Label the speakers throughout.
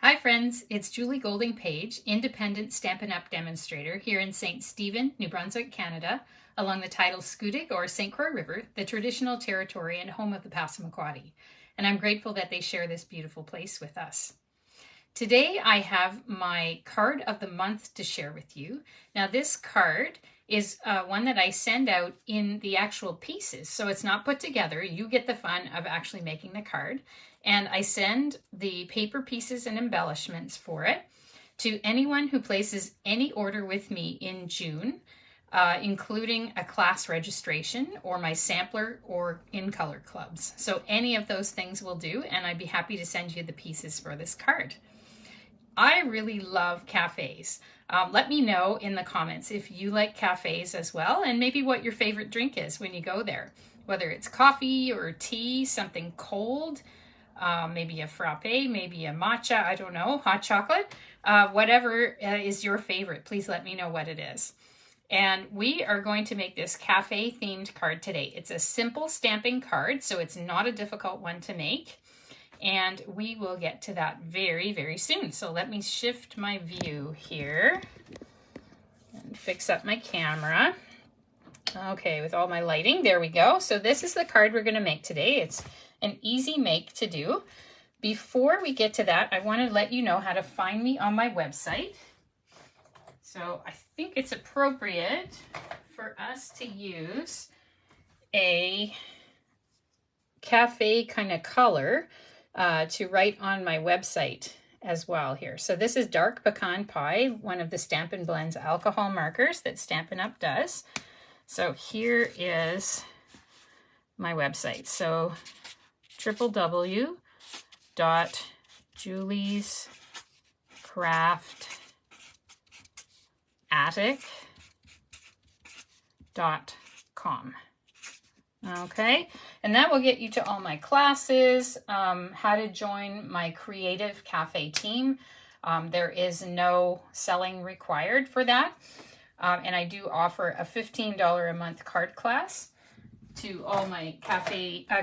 Speaker 1: Hi friends, it's Julie Golding Page, independent Stampin' Up! Demonstrator here in St. Stephen, New Brunswick, Canada, along the tidal Scudig or St. Croix River, the traditional territory and home of the Passamaquoddy. And I'm grateful that they share this beautiful place with us. Today I have my card of the month to share with you. Now this card is one that I send out in the actual pieces, so it's not put together. You get the fun of actually making the card. And I send the paper pieces and embellishments for it to anyone who places any order with me in June, including a class registration or my sampler or in color clubs. So any of those things will do, and I'd be happy to send you the pieces for this card. I really love cafes. Let me know in the comments if you like cafes as well, and maybe what your favorite drink is when you go there. Whether it's coffee or tea, something cold, maybe a frappe, maybe a matcha, I don't know, hot chocolate, whatever is your favorite. Please let me know what it is. And we are going to make this cafe themed card today. It's a simple stamping card, so it's not a difficult one to make. And we will get to that very, very soon. So let me shift my view here and fix up my camera. Okay, with all my lighting, there we go. So this is the card we're going to make today. It's an easy make to do. Before we get to that, I want to let you know how to find me on my website. So I think it's appropriate for us to use a cafe kind of color to write on my website as well here. So this is Dark Pecan Pie, one of the Stampin' Blends alcohol markers that Stampin' Up! Does. So here is my website. So www.juliescraftattic.com. Okay, and that will get you to all my classes, how to join my creative cafe team. There is no selling required for that. And I do offer a $15 a month card class to all my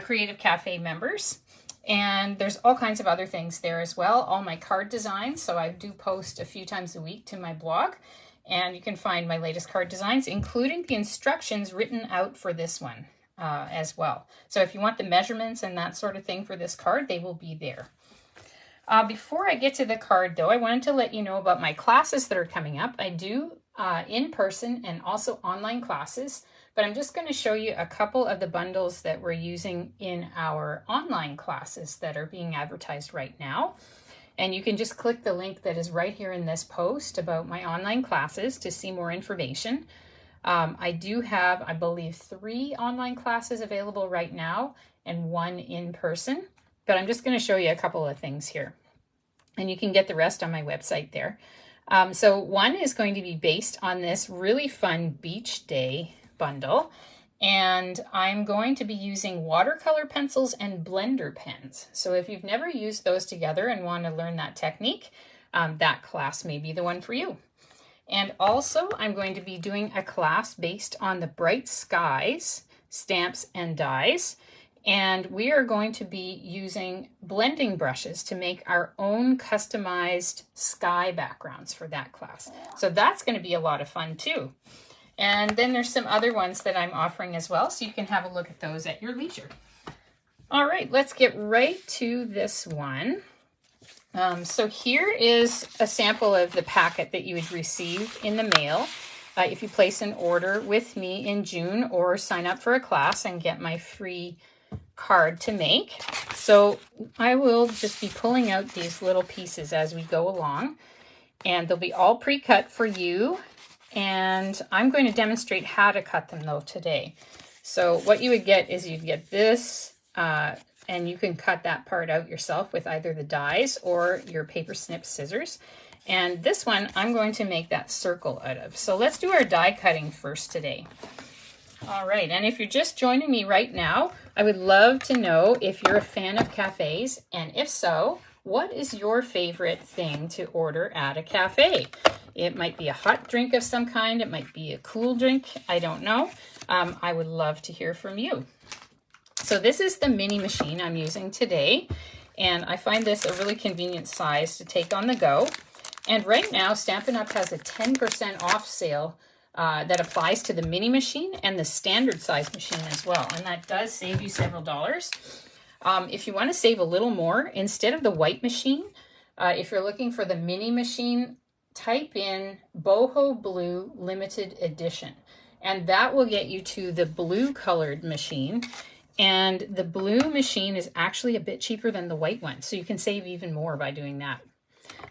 Speaker 1: creative cafe members. And there's all kinds of other things there as well. All my card designs. So I do post a few times a week to my blog. And you can find my latest card designs, including the instructions written out for this one as well. So if you want the measurements and that sort of thing for this card, they will be there. Before I get to the card, though, I wanted to let you know about my classes that are coming up. I do in-person and also online classes, but I'm just going to show you a couple of the bundles that we're using in our online classes that are being advertised right now. And you can just click the link that is right here in this post about my online classes to see more information. I do have, I believe, 3 online classes available right now and 1 in person, but I'm just going to show you a couple of things here. And you can get the rest on my website there. So one is going to be based on this really fun beach day bundle. And I'm going to be using watercolor pencils and blender pens. So if you've never used those together and want to learn that technique, that class may be the one for you. And also I'm going to be doing a class based on the Bright Skies stamps and dies. And we are going to be using blending brushes to make our own customized sky backgrounds for that class. So that's going to be a lot of fun too. And then there's some other ones that I'm offering as well, so you can have a look at those at your leisure. All right, let's get right to this one. So here is a sample of the packet that you would receive in the mail if you place an order with me in June or sign up for a class and get my free card to make. So I will just be pulling out these little pieces as we go along, and they'll be all pre-cut for you. And I'm going to demonstrate how to cut them though today. So what you would get is you'd get this, and you can cut that part out yourself with either the dies or your paper snip scissors. And this one, I'm going to make that circle out of. So let's do our die cutting first today. All right, and if you're just joining me right now, I would love to know if you're a fan of cafes, and if so, what is your favorite thing to order at a cafe? It might be a hot drink of some kind. It might be a cool drink. I don't know. I would love to hear from you. So this is the mini machine I'm using today. And I find this a really convenient size to take on the go. And right now, Stampin' Up! Has a 10% off sale that applies to the mini machine and the standard size machine as well. And that does save you several dollars. If you want to save a little more, instead of the white machine, if you're looking for the mini machine, type in Boho Blue Limited Edition. And that will get you to the blue colored machine. And the blue machine is actually a bit cheaper than the white one. So you can save even more by doing that.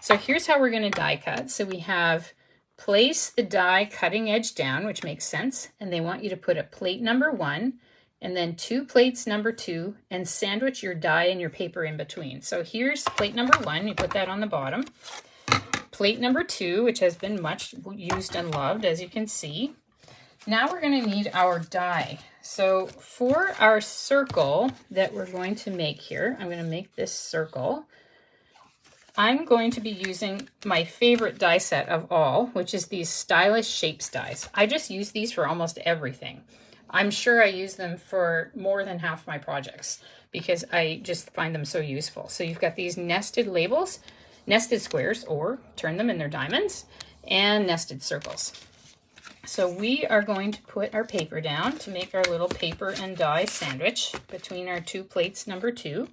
Speaker 1: So here's how we're going to die cut. So we have place the die cutting edge down, which makes sense. And they want you to put a plate number 1 and then 2 plates number 2 and sandwich your die and your paper in between. So here's plate number 1. You put that on the bottom. Plate number 2, which has been much used and loved, as you can see. Now we're going to need our die. So for our circle that we're going to make here, I'm going to make this circle. I'm going to be using my favorite die set of all, which is these Stylish Shapes dies. I just use these for almost everything. I'm sure I use them for more than half my projects because I just find them so useful. So you've got these nested labels, nested squares, or turn them in their diamonds, and nested circles. So we are going to put our paper down to make our little paper and die sandwich between our 2 plates number 2.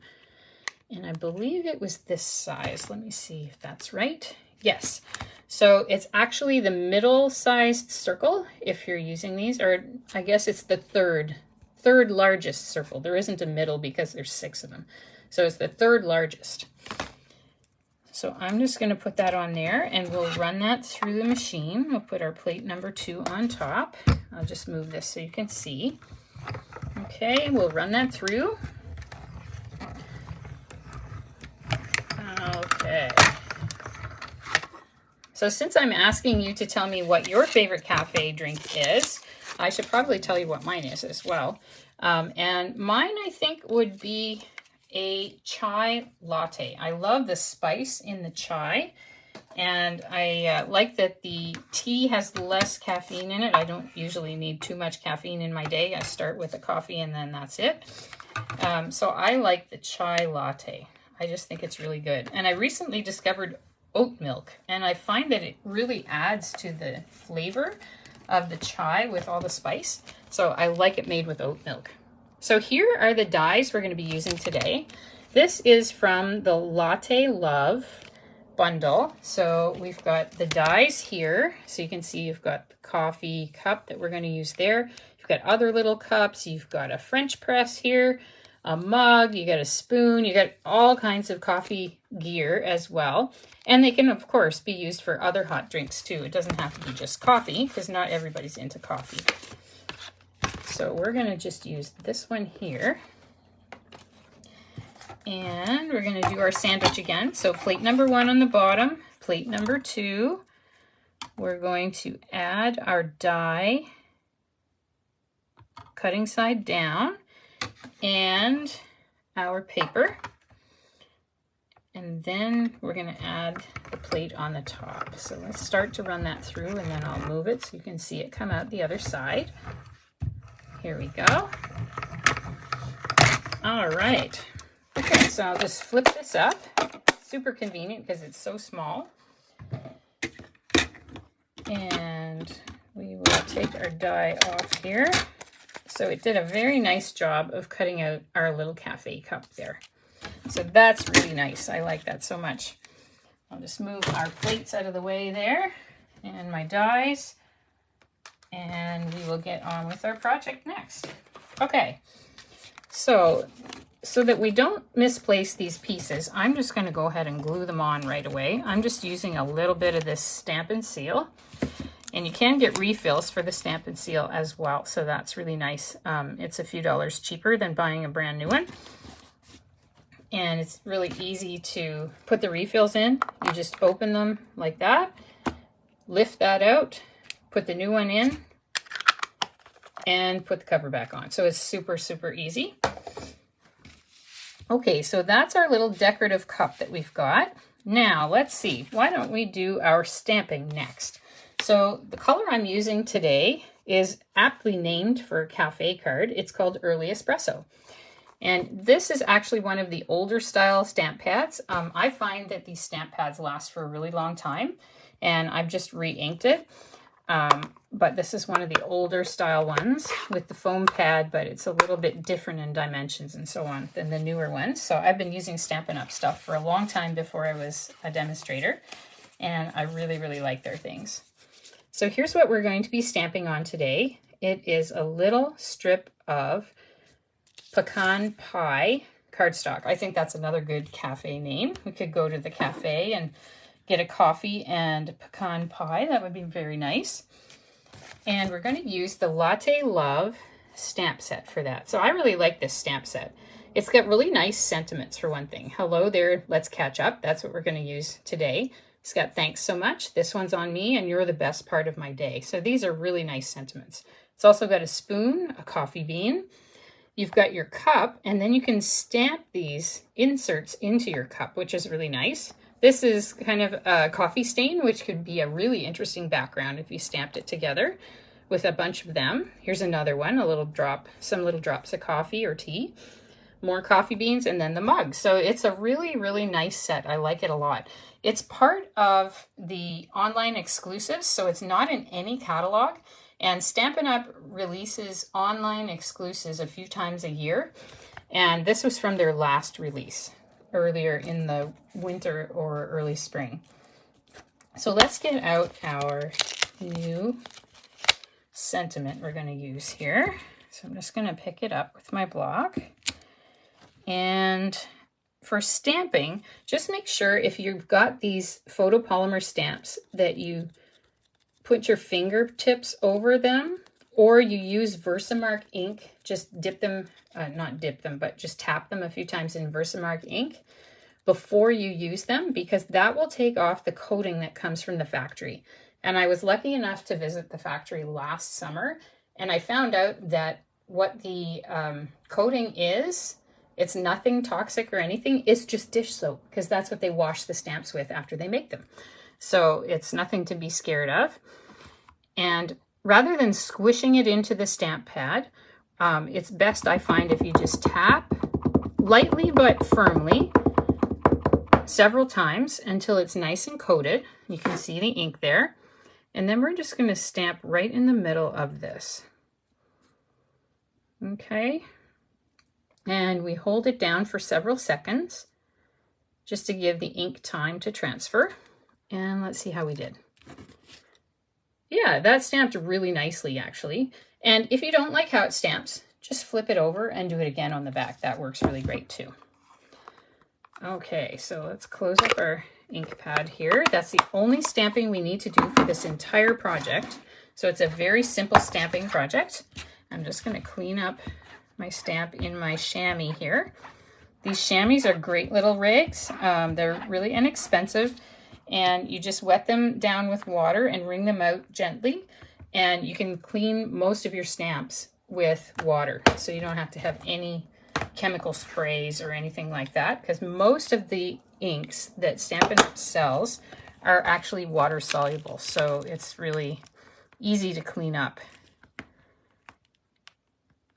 Speaker 1: And I believe it was this size. Let me see if that's right. Yes. So it's actually the middle-sized circle if you're using these, or I guess it's the third largest circle. There isn't a middle because there's 6 of them. So it's the third largest. So I'm just going to put that on there and we'll run that through the machine. We'll put our plate number 2 on top. I'll just move this so you can see. Okay, we'll run that through. Okay. So since I'm asking you to tell me what your favorite cafe drink is, I should probably tell you what mine is as well. And mine, I think, would be a chai latte. I love the spice in the chai, and I like that the tea has less caffeine in it. I don't usually need too much caffeine in my day. I start with a coffee and then that's it. So I like the chai latte. I just think it's really good. And I recently discovered oat milk, and I find that it really adds to the flavor of the chai with all the spice. So I like it made with oat milk. So here are the dies we're going to be using today. This is from the Latte Love bundle. So we've got the dies here. So you can see you've got the coffee cup that we're going to use there. You've got other little cups. You've got a French press here, a mug, you got a spoon, you got all kinds of coffee gear as well. And they can, of course, be used for other hot drinks too. It doesn't have to be just coffee because not everybody's into coffee. So we're going to just use this one here. And we're going to do our sandwich again. So plate number 1 on the bottom, plate number 2. We're going to add our die, cutting side down, and our paper. And then we're going to add the plate on the top. So let's start to run that through, and then I'll move it so you can see it come out the other side. Here we go. All right. Okay, so I'll just flip this up. Super convenient because it's so small. And we will take our die off here. So it did a very nice job of cutting out our little cafe cup there. So that's really nice. I like that so much. I'll just move our plates out of the way there and my dies, and we will get on with our project next. Okay, so that we don't misplace these pieces, I'm just going to go ahead and glue them on right away. I'm just using a little bit of this Stampin' Seal. And you can get refills for the Stampin' Seal as well, so that's really nice. It's a few dollars cheaper than buying a brand new one. And it's really easy to put the refills in. You just open them like that, lift that out, put the new one in, and put the cover back on. So it's super, super easy. Okay, so that's our little decorative cup that we've got. Now, let's see. Why don't we do our stamping next? So the color I'm using today is aptly named for a cafe card. It's called Early Espresso. And this is actually one of the older style stamp pads. I find that these stamp pads last for a really long time, and I've just re-inked it. But this is one of the older style ones with the foam pad, but it's a little bit different in dimensions and so on than the newer ones. So I've been using Stampin' Up! Stuff for a long time before I was a demonstrator, and I really, really like their things. So here's what we're going to be stamping on today. It is a little strip of pecan pie cardstock. I think that's another good cafe name. We could go to the cafe and get a coffee and pecan pie. That would be very nice. And we're going to use the Latte Love stamp set for that. So I really like this stamp set. It's got really nice sentiments for one thing. Hello there, let's catch up. That's what we're going to use today. It's got thanks so much. This one's on me and you're the best part of my day. So these are really nice sentiments. It's also got a spoon, a coffee bean. You've got your cup, and then you can stamp these inserts into your cup, which is really nice. This is kind of a coffee stain, which could be a really interesting background if you stamped it together with a bunch of them. Here's another one, a little drop, some little drops of coffee or tea, more coffee beans, and then the mug. So it's a really, really nice set. I like it a lot. It's part of the online exclusives, so it's not in any catalog. And Stampin' Up! Releases online exclusives a few times a year. And this was from their last release, earlier in the winter or early spring. So let's get out our new sentiment we're going to use here. So I'm just going to pick it up with my block. And for stamping, just make sure if you've got these photopolymer stamps that you put your fingertips over them, or you use Versamark ink. Just dip them, not dip them, but just tap them a few times in Versamark ink before you use them, because that will take off the coating that comes from the factory. And I was lucky enough to visit the factory last summer, and I found out that what the coating is, it's nothing toxic or anything. It's just dish soap, because that's what they wash the stamps with after they make them. So it's nothing to be scared of. And rather than squishing it into the stamp pad, it's best, I find, if you just tap lightly but firmly several times until it's nice and coated. You can see the ink there. And then we're just going to stamp right in the middle of this. Okay. And we hold it down for several seconds just to give the ink time to transfer. And let's see how we did. Yeah, that stamped really nicely, actually. And if you don't like how it stamps, just flip it over and do it again on the back. That works really great too. Okay, so let's close up our ink pad here. That's the only stamping we need to do for this entire project. So it's a very simple stamping project. I'm just going to clean up my stamp in my chamois here. These chamois are great little rigs. They're really inexpensive. And you just wet them down with water and wring them out gently. And you can clean most of your stamps with water. So you don't have to have any chemical sprays or anything like that, because most of the inks that Stampin' Up! Sells are actually water soluble. So it's really easy to clean up.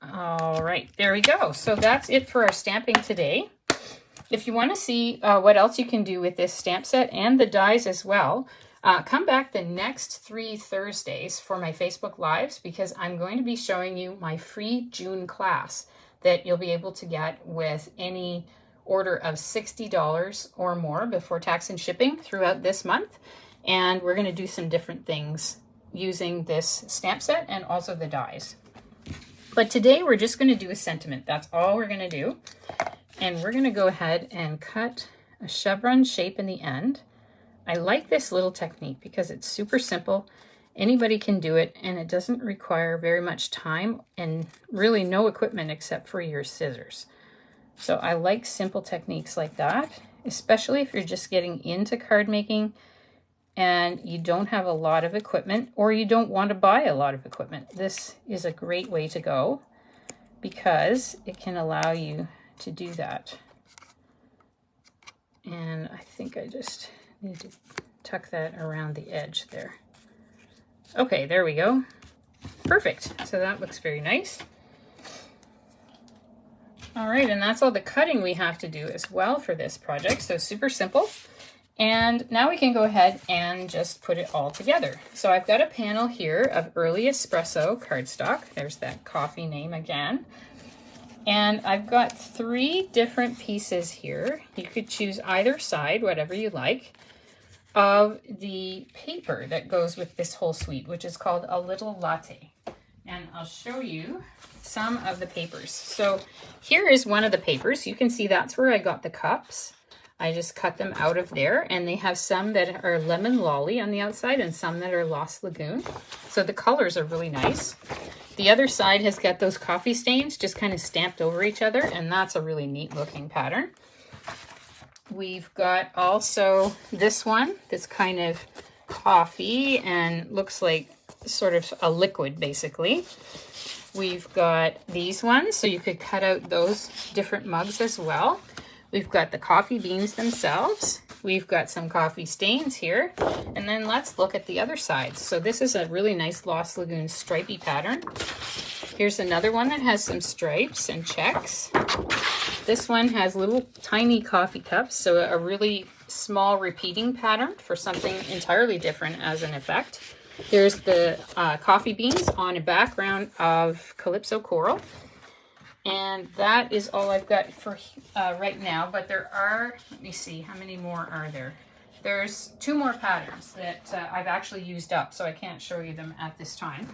Speaker 1: All right, there we go. So that's it for our stamping today. If you want to see what else you can do with this stamp set and the dies as well, come back the next 3 Thursdays for my Facebook Lives, because I'm going to be showing you my free June class that you'll be able to get with any order of $60 or more before tax and shipping throughout this month. And we're going to do some different things using this stamp set and also the dies. But today we're just going to do a sentiment. That's all we're going to do. And we're going to go ahead and cut a chevron shape in the end. I like this little technique because it's super simple. Anybody can do it, and it doesn't require very much time and really no equipment except for your scissors. So I like simple techniques like that, especially if you're just getting into card making and you don't have a lot of equipment, or you don't want to buy a lot of equipment. This is a great way to go because it can allow you to do that. And I think I just need to tuck that around the edge there. Okay, there we go. Perfect. So that looks very nice. All right, and that's all the cutting we have to do as well for this project. So super simple. And now we can go ahead and just put it all together. So I've got a panel here of Early Espresso cardstock. There's that coffee name again. And I've got 3 different pieces here. You could choose either side, whatever you like, of the paper that goes with this whole suite, which is called a little latte. And I'll show you some of the papers. So here is one of the papers. You can see that's where I got the cups. I just cut them out of there, and they have some that are lemon lolly on the outside and some that are Lost Lagoon. So the colors are really nice. The other side has got those coffee stains just kind of stamped over each other, and that's a really neat looking pattern. We've got also this one that's kind of coffee and looks like sort of a liquid basically. We've got these ones, so you could cut out those different mugs as well. We've got the coffee beans themselves. We've got some coffee stains here. And then let's look at the other side. So this is a really nice Lost Lagoon stripy pattern. Here's another one that has some stripes and checks. This one has little tiny coffee cups, so a really small repeating pattern for something entirely different as an effect. Here's the coffee beans on a background of Calypso coral. And that is all I've got for right now, but there are, let me see, how many more are there? There's 2 more patterns that I've actually used up, so I can't show you them at this time.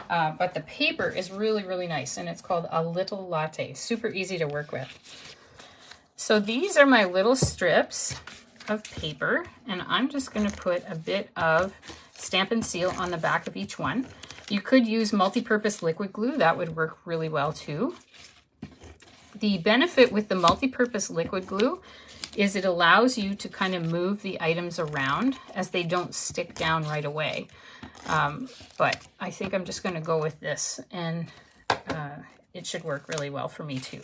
Speaker 1: But the paper is really, really nice, and it's called a little latte. Super easy to work with. So these are my little strips of paper, and I'm just going to put a bit of Stamp and Seal on the back of each one. You could use multi-purpose liquid glue. That would work really well too. The benefit with the multi-purpose liquid glue is it allows you to kind of move the items around as they don't stick down right away. But I think I'm just going to go with this, and it should work really well for me too.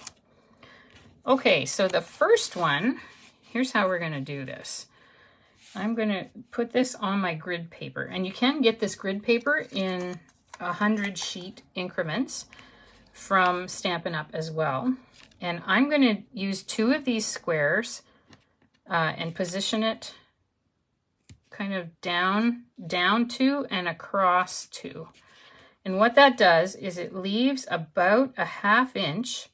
Speaker 1: Okay, so the first one, here's how we're going to do this. I'm going to put this on my grid paper, and you can get this grid paper in 100 sheet increments from Stampin' Up! As well. And I'm going to use 2 of these squares and position it kind of down to and across to. And what that does is it leaves about a 1/2 inch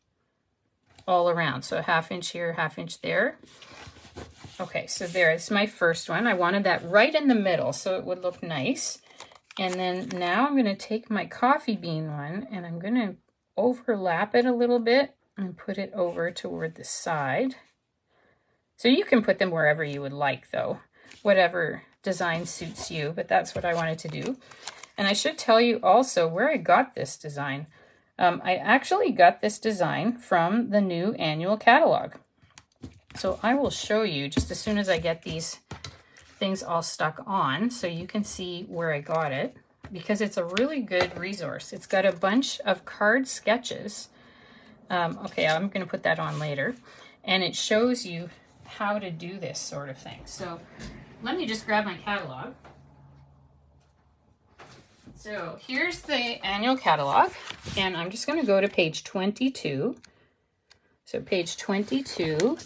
Speaker 1: all around. So a 1/2 inch here, 1/2 inch there. Okay, so there's my first one. I wanted that right in the middle so it would look nice. And then now I'm going to take my coffee bean one and I'm going to overlap it a little bit and put it over toward the side. So you can put them wherever you would like though, whatever design suits you, but that's what I wanted to do. And I should tell you also where I got this design. I actually got this design from the new annual catalog. So I will show you just as soon as I get these things all stuck on so you can see where I got it, because it's a really good resource. It's got a bunch of card sketches. Okay, I'm going to put that on later. And it shows you how to do this sort of thing. So let me just grab my catalog. So here's the annual catalog, and I'm just going to go to page 22. So page 22,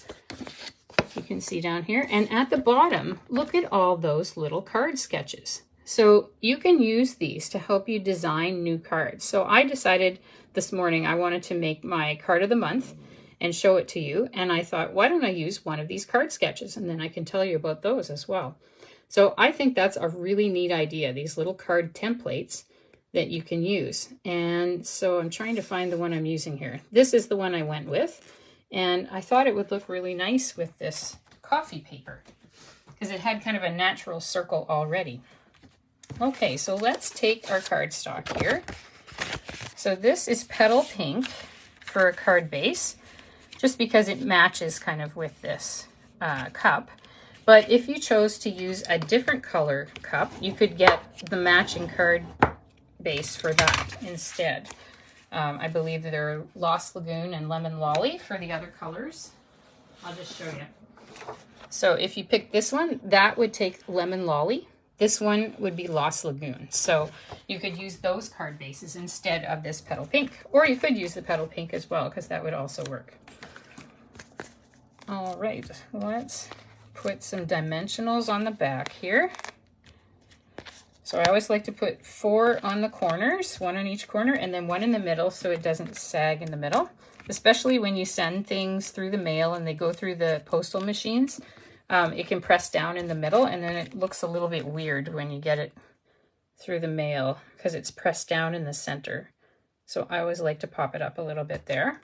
Speaker 1: you can see down here. And at the bottom, look at all those little card sketches. So you can use these to help you design new cards. So I decided this morning I wanted to make my card of the month and show it to you. And I thought, why don't I use one of these card sketches? And then I can tell you about those as well. So I think that's a really neat idea, these little card templates that you can use. And so I'm trying to find the one I'm using here. This is the one I went with. And I thought it would look really nice with this coffee paper because it had kind of a natural circle already. Okay, so let's take our cardstock here. So this is Petal Pink for a card base, just because it matches kind of with this cup. But if you chose to use a different color cup, you could get the matching card base for that instead. I believe that there are Lost Lagoon and Lemon Lolly for the other colors. I'll just show you. So if you pick this one, that would take Lemon Lolly. This one would be Lost Lagoon. So you could use those card bases instead of this Petal Pink. Or you could use the Petal Pink as well, because that would also work. All right, let's put some dimensionals on the back here. So I always like to put 4 on the corners, 1 on each corner, and then 1 in the middle so it doesn't sag in the middle. Especially when you send things through the mail and they go through the postal machines. It can press down in the middle, and then it looks a little bit weird when you get it through the mail because it's pressed down in the center. So I always like to pop it up a little bit there.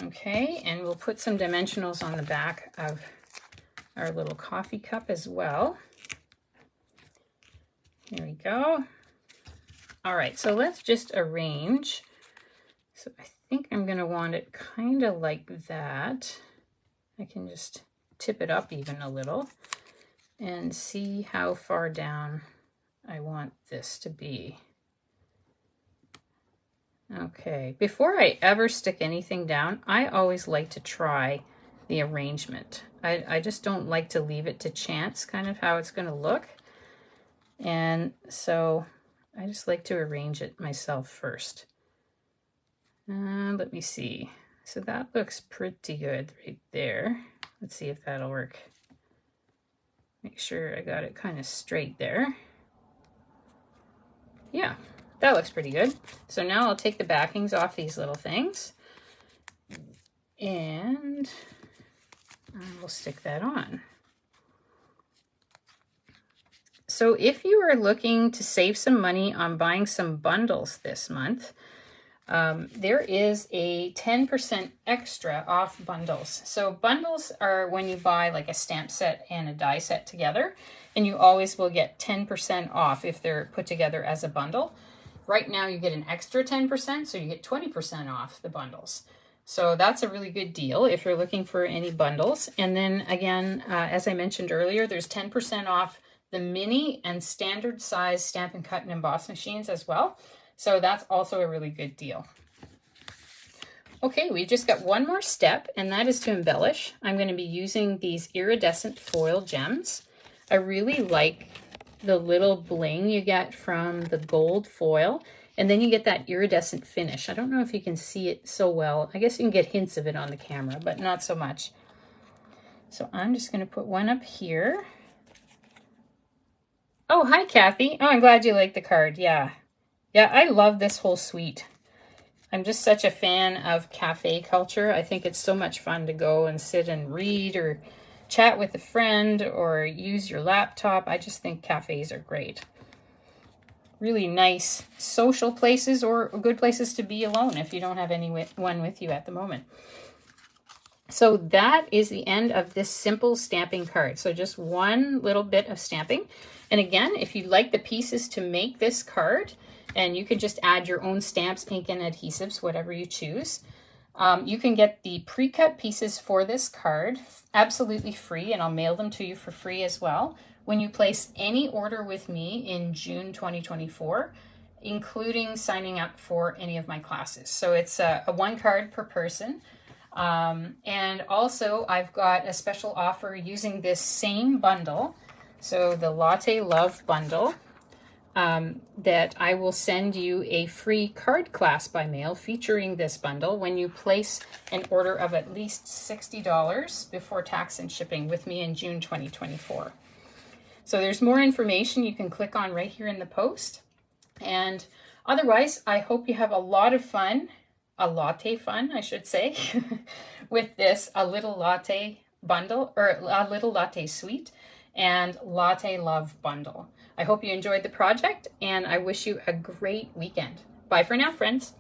Speaker 1: Okay, and we'll put some dimensionals on the back of our little coffee cup as well. Here we go. All right, so let's just arrange. So I think I'm going to want it kind of like that. I can just tip it up even a little and see how far down I want this to be. Okay, before I ever stick anything down, I always like to try the arrangement. I just don't like to leave it to chance kind of how it's going to look. And so I just like to arrange it myself first. Let me see. So that looks pretty good right there. Let's see if that'll work. Make sure I got it kind of straight there. Yeah, that looks pretty good. So now I'll take the backings off these little things. And we'll stick that on. So if you are looking to save some money on buying some bundles this month, there is a 10% extra off bundles. So bundles are when you buy like a stamp set and a die set together, and you always will get 10% off if they're put together as a bundle. Right now you get an extra 10%, so you get 20% off the bundles. So that's a really good deal if you're looking for any bundles. And then again, as I mentioned earlier, there's 10% off the mini and standard size Stampin' Cut and Emboss machines as well. So that's also a really good deal. Okay, we've just got one more step, and that is to embellish. I'm going to be using these iridescent foil gems. I really like the little bling you get from the gold foil, and then you get that iridescent finish. I don't know if you can see it so well. I guess you can get hints of it on the camera, but not so much. So I'm just going to put one up here. Oh, hi, Kathy. Oh, I'm glad you like the card. Yeah. Yeah, I love this whole suite. I'm just such a fan of cafe culture. I think it's so much fun to go and sit and read or chat with a friend or use your laptop. I just think cafes are great. Really nice social places or good places to be alone if you don't have anyone with you at the moment. So that is the end of this simple stamping card. So just one little bit of stamping. And again, if you'd like the pieces to make this card, and you can just add your own stamps, ink, and adhesives, whatever you choose. You can get the pre-cut pieces for this card absolutely free, and I'll mail them to you for free as well when you place any order with me in June 2024, including signing up for any of my classes. So it's a one card per person. And also I've got a special offer using this same bundle. So the Latte Love bundle. That I will send you a free card class by mail featuring this bundle when you place an order of at least $60 before tax and shipping with me in June 2024. So there's more information you can click on right here in the post. And otherwise, I hope you have a lot of fun, a latte fun, I should say, with this A Little Latte bundle, or A Little Latte suite, and Latte Love bundle. I hope you enjoyed the project, and I wish you a great weekend. Bye for now, friends.